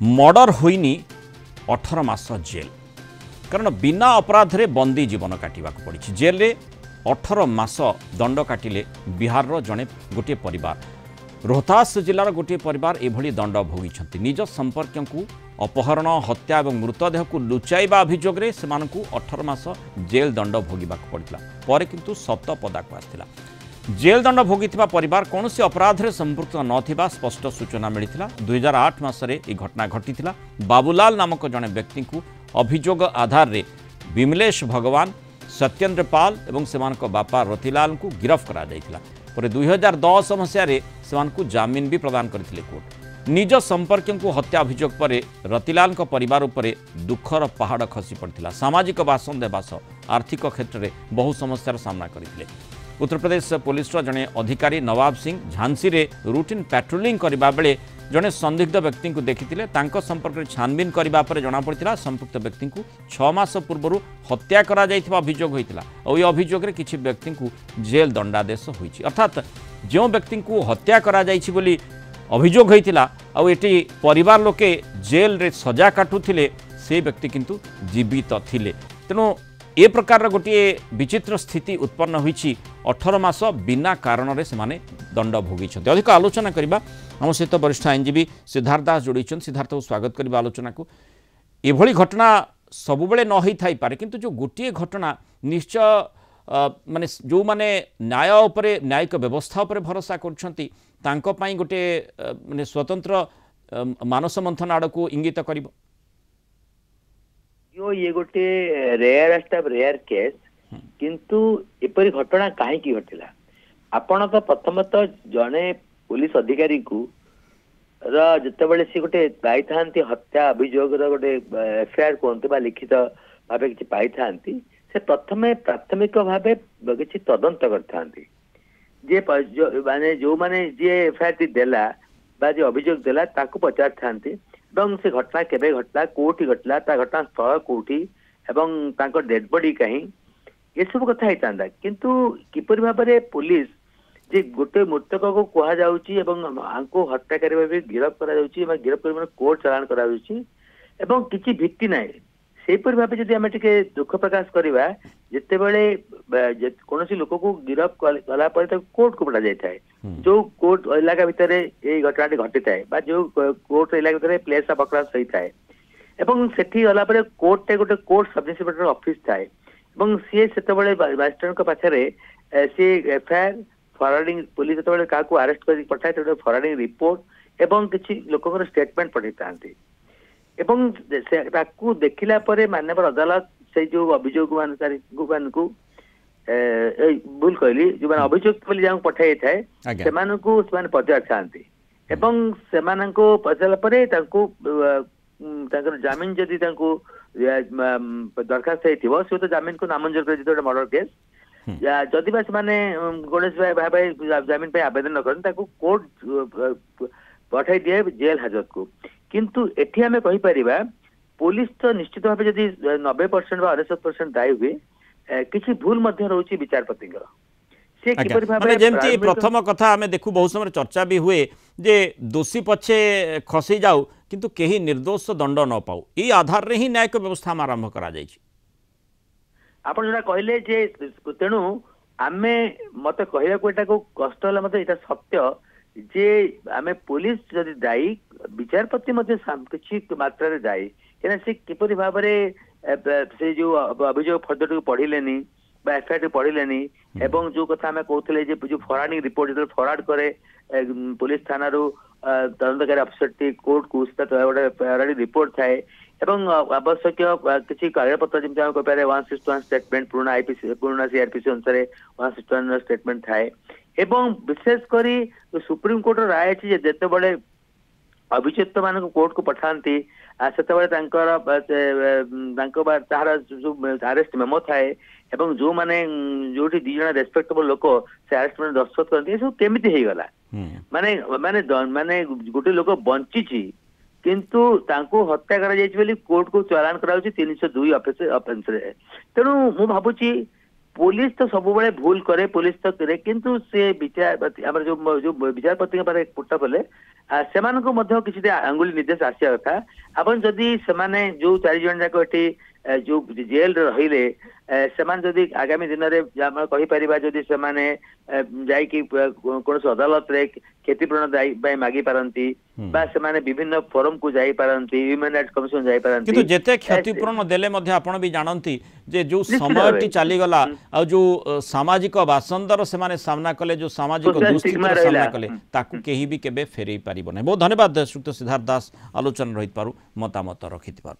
Murder होइनी 18 मास jail कारण बिना अपराध रे बंदी जीवन काटिबा पड़ी जेल रे 18 मास दंड काटिले बिहार रो जने गोटे परिवार रोहतास जिलार गोटे परिवार एभली दंड भोगी निज संपर्क को अपहरण हत्या और मृतदेह को लुचाइबा अभियोग रे सेमानकु 18 मास जेल दंड भोगिबा पड़ता पर किंतु सत पदाक आसला जेल दंड भोगी परिवार कौन से अपराध रे संपृक्त नथिबा स्पष्ट सूचना मिलता 2008 मसरे यह घटना घटी बाबूलाल नामक जड़े व्यक्ति को अभियोग आधार रे विमलेश भगवान सत्येंद्र पाल और सेमानक बापा रतिलाल को गिरफ्त करा जायतिला पर 2010 मसीह से जामिन भी प्रदान करथिले कोर्ट निज संपर्क को हत्या अभियोग पर रतिलाल परिवार उपर दुखर पहाड़ खसी पड़ता सामाजिक बासन देवा सह आर्थिक क्षेत्र में बहु समस्यार सामना करते उत्तर प्रदेश पुलिस जड़े अधिकारी नवाब सिंह झांसी रे रूटीन पेट्रोलिंग करबा बेले जड़े संदिग्ध व्यक्ति को देखिथिले तांको संपर्क में छानबीन करबा पर जणा पड़िथिला संपुक्त व्यक्ति को 6 मास पूर्व हत्या करा जायथिबा अभियोग होइतिला और ये अभियोग रे किछि व्यक्ति को जेल दंडादेश होइछि अर्थात जो व्यक्ति को हत्या करा जायछि बोली अभियोग होइतिला और एटी परिवार लोके जेल रे सजा काटुथिले से व्यक्ति किंतु जीवित थिले तेणु ए प्रकार गोटे विचित्र स्थिति उत्पन्न होइछि 18 मास बिना कारण से माने दंड भोगी अधिक आलोचना करबा हम सहित वरिष्ठ आईनजीवी सिद्धार्थ दास जोड़ी सिद्धार्थ को स्वागत करबा आलोचना को एभली घटना सबुबले न होई थाई पारे किंतु जो गोटे घटना निश्चय माने जो माने न्याय उपरे न्यायिक व्यवस्था उपरे भरोसा करछंती तांको पई गोटे माने स्वतंत्र मानस मंथन आड़ को इंगित करिवो ये गोटे रेयर केस किंतु एपरी घटना कहीं घटिला आपण तो प्रथमतः जड़े पुलिस अधिकारी को जितेबाला सी गोटे पाई था हत्या अभियोग गोटे एफआईआर कहते लिखित भाव कि पाई था से प्रथमे प्राथमिक भाव किसी तदंत करते माने जो माने जी एफआईआर देला बा जो अभियोग देला ताको पचार था से घटना केबे घटला कोठी घटला ता घटना स्थल कोठी एवं तांको डेड बॉडी कहीं ये सब कथा होता किंतु किपर भाव में पुलिस जे गोटे मृतक को कह जाउची एवं आंको हत्या करबा भी गिरफ्त करा जाउची एवं गिरफ्त कर कोर्ट चालान करा जाउची एवं किछि भित्ति नाही सेपर भाव जदि आमे टिके दुख प्रकाश करबा जते बेले कोनोसी लोक को गिरफ्त कला पर कोर्ट को पठा जाय थाए जो कोर्ट इलाका भितर ये घटना घटी थाए बा जो कोर्ट इलाका भितर प्लेस ऑफ अक्रस सही थाए एवं सेठी गला पर कोर्ट टे गोटे कोर्ट सब इंस्पेक्टर ऑफिस थाए एवं सी सेतबेले मास्टर पाखरे सी एफआईआर फॉरवर्डिंग पुलिस जो क्या अरेस्ट कर पठाए फॉरवर्डिंग रिपोर्ट एवं किसी लोकर स्टेटमेंट पठाई था एवं देखला पर माननीय अदालत से जो अभियोग मान को भूल कहली जो मैंने अभियुक्त जहाँ पठाई थाए से पचार था एवं से पचारा पर जमीन जदि दरखास्त सी तो जमीन को नामंजूर कर मर्डर केस जदि बा गणेश भाई जमीन पे आवेदन न करन कोर्ट पठाई दिए जेल हाजत को किंतु एठी हमें कहि परिबा पुलिस तो निश्चित भाव जदि 90% बा 68% दायी हुए किसी भूल मध्य रहउची विचारपति से किपर भाव माने जेमती प्रथम कथा हमें देखु बहुत समय चर्चा भी हुए जे दोषी पछे खसी जाऊ किंतु केही निर्दोष दंड न पाऊ ई आधार रे ही न्यायिक व्यवस्था आरंभ करा जाय छी आपण जोड़ा कहले जे तेणु आमे मत कहया को एटा को कष्ट होला मत एटा सत्य जे आमे पुलिस जदि दायी विचारपति मध्य किछि मात्रा रे दायी केना से किपरि भाव रे से जो अभियोग फर्दर को पढ़िलेनी बा एफआईआर पढ़िलेनी एवं जो कथा आमे कहउतले जे जो फॉरवर्डिंग रिपोर्ट जो फॉरवर्ड करे पुलिस थाना रो तदंतकारी अफसर टी कोर्ट को उसका गोटे रिपोर्ट थाए एवं आवश्यक किसी कागजपत्र जमी आम कह 161 स्टेटमेंट पुराना आईपीसी पुराना सीआरपीसी अनुसार 161 स्टेटमेंट थाए एवं विशेषकर सुप्रीम कोर्ट राय अच्छी जिते बड़े अभियुक्त मान कोर्ट को पठाती से अरेस्ट मेमो थाए एवं जो माने जो दी जन रेस्पेक्टेबल लोक से अरेस्ट में दस्तखत करते सब केमिति हो गला माने माने माने गोटे लोक बंची किंतु तांको हत्या करा जायछि बोली कोर्ट को चालान करा 302 ऑफेंस रे तेणु मु भाबुची पुलिस तो सब बड़े भूल करे पुलिस तो करे किंतु से विचार जो विचारपति पुट कले ସେମାନଙ୍କୁ ମଧ୍ୟ କିଛି ଆଙ୍ଗୁଳି ନିର୍ଦ୍ଦେଶ ଆସିବା କଥା। ଆପଣ ଯଦି ସେମାନେ ଯୋଉ 4 ଜଣ ଯାକ ଏଠି ଯୋଉ ଜେଲରେ ରହିଲେ ସେମାନେ ଯଦି ଆଗାମୀ ଦିନରେ ଆମେ କହିପାରିବା ଯଦି ସେମାନେ ଯାଇକି କୌଣସି ଅଦାଲତରେ କ୍ଷତିପୂରଣ ପାଇଁ ମାଗି ପାରନ୍ତି ବା ସେମାନେ ବିଭିନ୍ନ ଫୋରମକୁ ଯାଇପାରନ୍ତି, ହ୍ୟୁମାନ୍ ରାଇଟ୍ସ କମିଶନ ଯାଇପାରନ୍ତି। କିନ୍ତୁ ଯେତେ କ୍ଷତିପୂରଣ ଦେଲେ ମଧ୍ୟ ଆପଣ ବି ଜାଣନ୍ତି ଯେ ଯୋଉ ସମୟଟି ଚାଲିଗଲା ଆଉ ଯୋଉ ସାମାଜିକ ବାସନ୍ଦାର ସେମାନେ ସାମ୍ନା କଲେ, ଯୋଉ ସାମାଜିକ ଦୁଃସ୍ଥିତିର ସାମ୍ନା କଲେ, ତାକୁ କେହି ବି କେବେ ଫେରେଇ ପାରିବ ନାହିଁ। ବହୁତ ଧନ୍ୟବାଦ ଶ୍ରୀଯୁକ୍ତ ସିଦ୍ଧାର୍ଥ ଦାସ ଆଲୋଚନା ରହିଥିବାରୁ ମତାମତ ରଖିଥିବାରୁ।